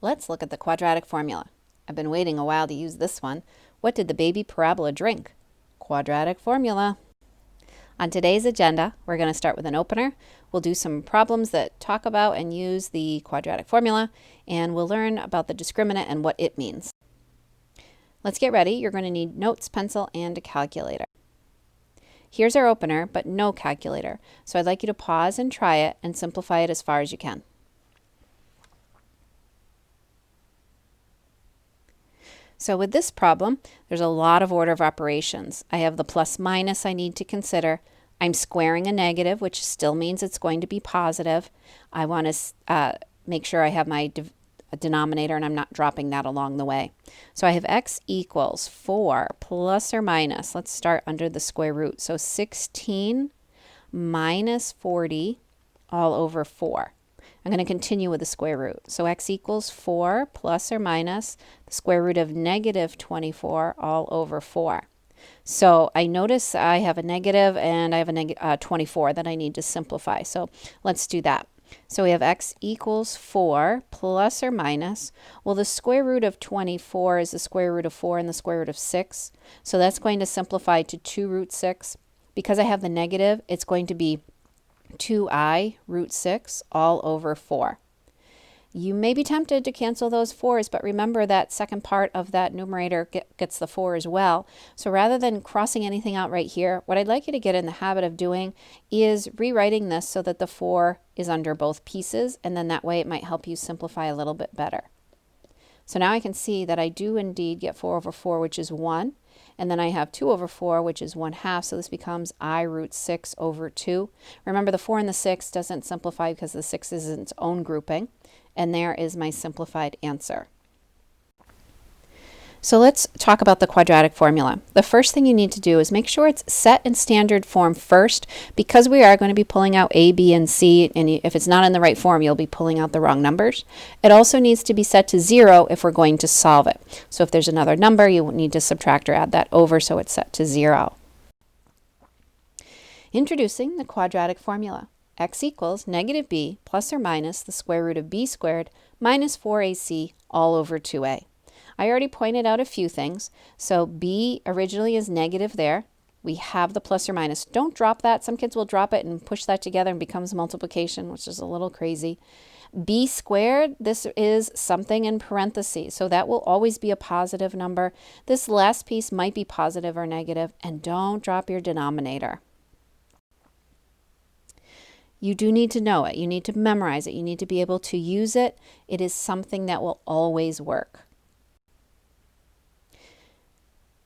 Let's look at the quadratic formula. I've been waiting a while to use this one. What did the baby parabola drink? Quadratic formula. On today's agenda, we're going to start with an opener. We'll do some problems that talk about and use the quadratic formula, and we'll learn about the discriminant and what it means. Let's get ready. You're going to need notes, pencil, and a calculator. Here's our opener, but no calculator. So I'd like you to pause and try it and simplify it as far as you can. So with this problem, there's a lot of order of operations. I have the plus minus I need to consider. I'm squaring a negative, which still means it's going to be positive. I want to make sure I have my denominator and I'm not dropping that along the way. So I have x equals 4 plus or minus, let's start under the square root. So 16 minus 40 all over 4. I'm going to continue with the square root. So x equals 4 plus or minus the square root of negative 24 all over 4. So I notice I have a negative and I have a 24 that I need to simplify. So let's do that. So we have x equals 4 plus or minus. Well, the square root of 24 is the square root of 4 and the square root of 6. So that's going to simplify to 2 root 6. Because I have the negative, it's going to be 2i root 6 all over 4. You may be tempted to cancel those 4's, but remember that second part of that numerator gets the 4 as well. So rather than crossing anything out right here, what I'd like you to get in the habit of doing is rewriting this so that the 4 is under both pieces, and then that way it might help you simplify a little bit better. So now I can see that I do indeed get 4 over 4, which is 1. And then I have 2 over 4, which is 1/2. So this becomes I root 6 over 2. Remember, the 4 and the 6 doesn't simplify because the 6 is its own grouping. And there is my simplified answer. So let's talk about the quadratic formula. The first thing you need to do is make sure it's set in standard form first, because we are going to be pulling out A, B, and C, and if it's not in the right form, you'll be pulling out the wrong numbers. It also needs to be set to 0 if we're going to solve it. So if there's another number, you will need to subtract or add that over so it's set to 0. Introducing the quadratic formula. X equals negative b plus or minus the square root of b squared minus 4ac all over 2a. I already pointed out a few things. So b originally is negative there. We have the plus or minus. Don't drop that. Some kids will drop it and push that together and becomes multiplication, which is a little crazy. B squared, this is something in parentheses, so that will always be a positive number. This last piece might be positive or negative, and don't drop your denominator. You do need to know it. You need to memorize it. You need to be able to use it. It is something that will always work.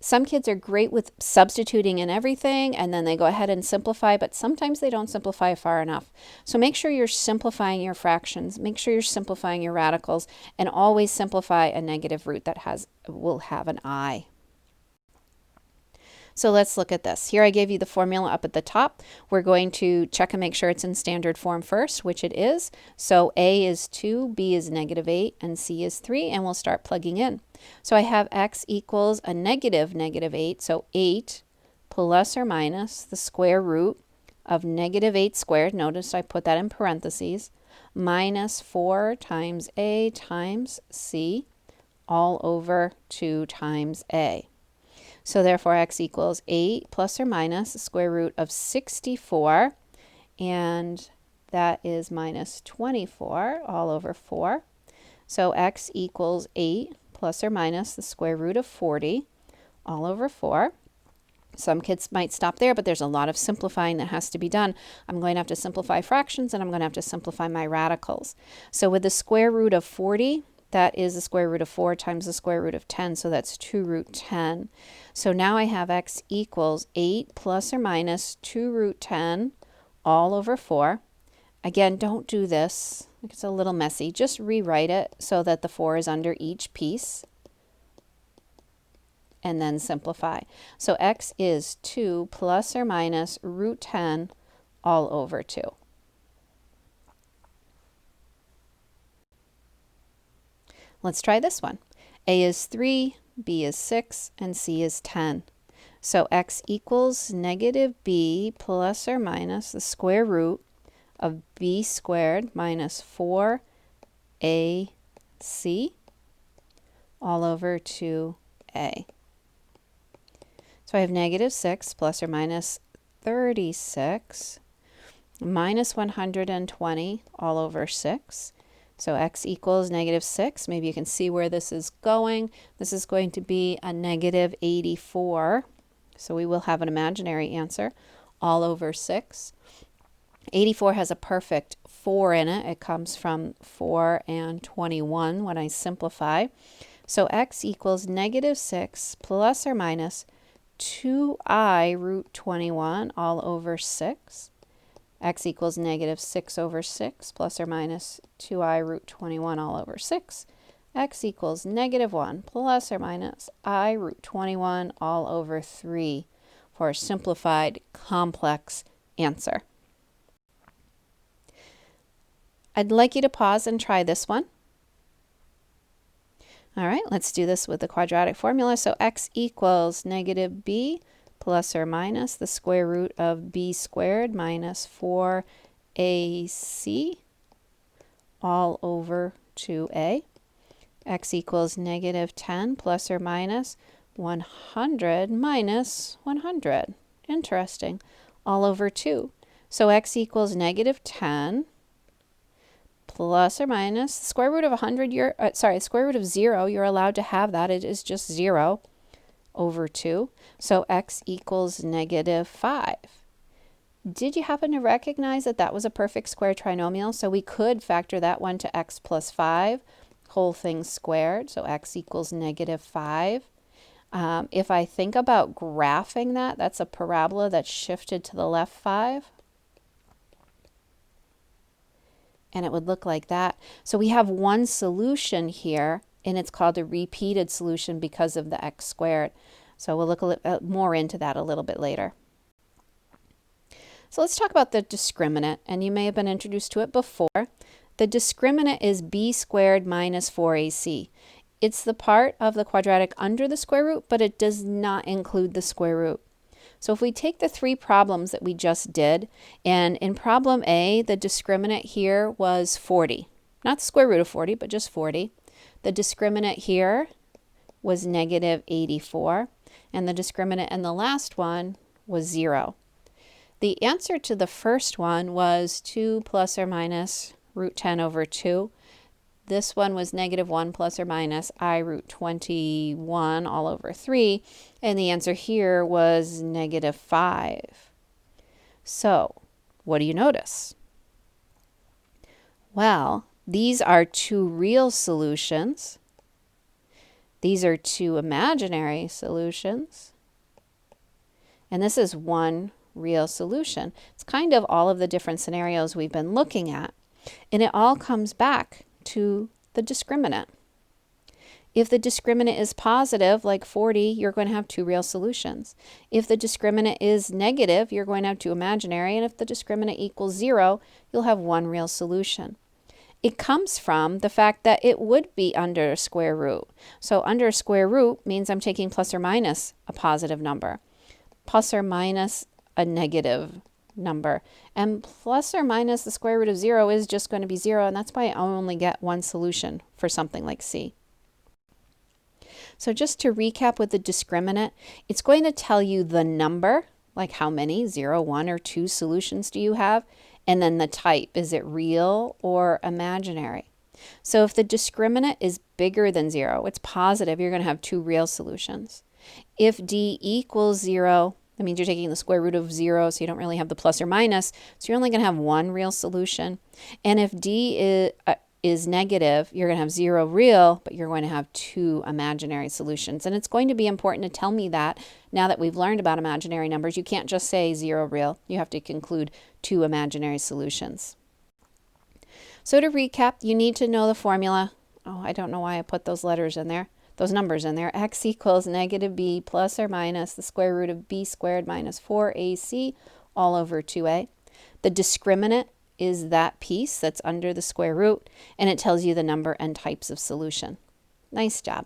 Some kids are great with substituting in everything, and then they go ahead and simplify, but sometimes they don't simplify far enough. So make sure you're simplifying your fractions. Make sure you're simplifying your radicals, and always simplify a negative root that will have an I. So let's look at this. Here I gave you the formula up at the top. We're going to check and make sure it's in standard form first, which it is. So A is 2, B is negative 8, and C is 3, and we'll start plugging in. So I have x equals a negative 8, so 8 plus or minus the square root of negative 8 squared. Notice I put that in parentheses, minus 4 times A times C all over 2 times A. So therefore x equals 8 plus or minus the square root of 64, and that is minus 24 all over 4. So x equals 8 plus or minus the square root of 40 all over 4. Some kids might stop there, but there's a lot of simplifying that has to be done. I'm going to have to simplify fractions, and I'm going to have to simplify my radicals. So with the square root of 40, that is the square root of 4 times the square root of 10, so that's 2 root 10. So now I have x equals 8 plus or minus 2 root 10 all over 4. Again, don't do this. It's a little messy. Just rewrite it so that the 4 is under each piece, and then simplify. So x is 2 plus or minus root 10 all over 2. Let's try this one. A is 3, B is 6, and C is 10. So x equals negative b plus or minus the square root of b squared minus 4ac c all over 2a. So I have negative 6 plus or minus 36 minus 120 all over 6. So x equals negative 6. Maybe you can see where this is going. This is going to be a negative 84. So we will have an imaginary answer all over 6. 84 has a perfect 4 in it. It comes from 4 and 21 when I simplify. So x equals negative 6 plus or minus 2i root 21 all over 6. X equals negative 6 over 6 plus or minus 2i root 21 all over 6. X equals negative 1 plus or minus I root 21 all over 3 for a simplified complex answer. I'd like you to pause and try this one. All right, let's do this with the quadratic formula. So x equals negative b plus or minus the square root of b squared minus 4ac all over 2a. X equals negative 10 plus or minus 100 minus 100. Interesting. All over 2. So x equals negative 10 plus or minus the square root of 100. Square root of 0. You're allowed to have that. It is just 0 over 2. So x equals negative 5. Did you happen to recognize that that was a perfect square trinomial? So we could factor that one to x plus 5, whole thing squared. So x equals negative 5. If I think about graphing that, that's a parabola that's shifted to the left 5. And it would look like that. So we have one solution here, and it's called a repeated solution because of the x squared. So we'll look a little more into that a little bit later. So let's talk about the discriminant, and you may have been introduced to it before. The discriminant is b squared minus 4ac. It's the part of the quadratic under the square root, but it does not include the square root. So if we take the 3 problems that we just did, and in problem A, the discriminant here was 40. Not the square root of 40, but just 40. The discriminant here was negative 84, and the discriminant in the last one was 0. The answer to the first one was 2 plus or minus root 10 over 2. This one was negative 1 plus or minus I root 21 all over 3. And the answer here was negative 5. So, what do you notice? Well, these are 2 real solutions. These are 2 imaginary solutions. And this is 1 real solution. It's kind of all of the different scenarios we've been looking at. And it all comes back to the discriminant. If the discriminant is positive, like 40, you're going to have 2 real solutions. If the discriminant is negative, you're going to have 2 imaginary. And if the discriminant equals 0, you'll have 1 real solution. It comes from the fact that it would be under a square root. So under a square root means I'm taking plus or minus a positive number, plus or minus a negative number, and plus or minus the square root of 0 is just going to be 0, and that's why I only get 1 solution for something like C. So just to recap with the discriminant, it's going to tell you the number, like how many, 0, 1, or 2 solutions do you have, and then the type, is it real or imaginary? So if the discriminant is bigger than 0, it's positive, you're going to have 2 real solutions. If D equals 0, that means you're taking the square root of 0, so you don't really have the plus or minus, so you're only going to have 1 real solution. And if D is negative, you're going to have 0 real, but you're going to have 2 imaginary solutions. And it's going to be important to tell me that now that we've learned about imaginary numbers. You can't just say 0 real. You have to conclude 2 imaginary solutions. So to recap, you need to know the formula. Oh, I don't know why I put those letters in there. Those numbers in there. X equals negative b plus or minus the square root of b squared minus 4ac all over 2a. The discriminant is that piece that's under the square root, and it tells you the number and types of solution. Nice job.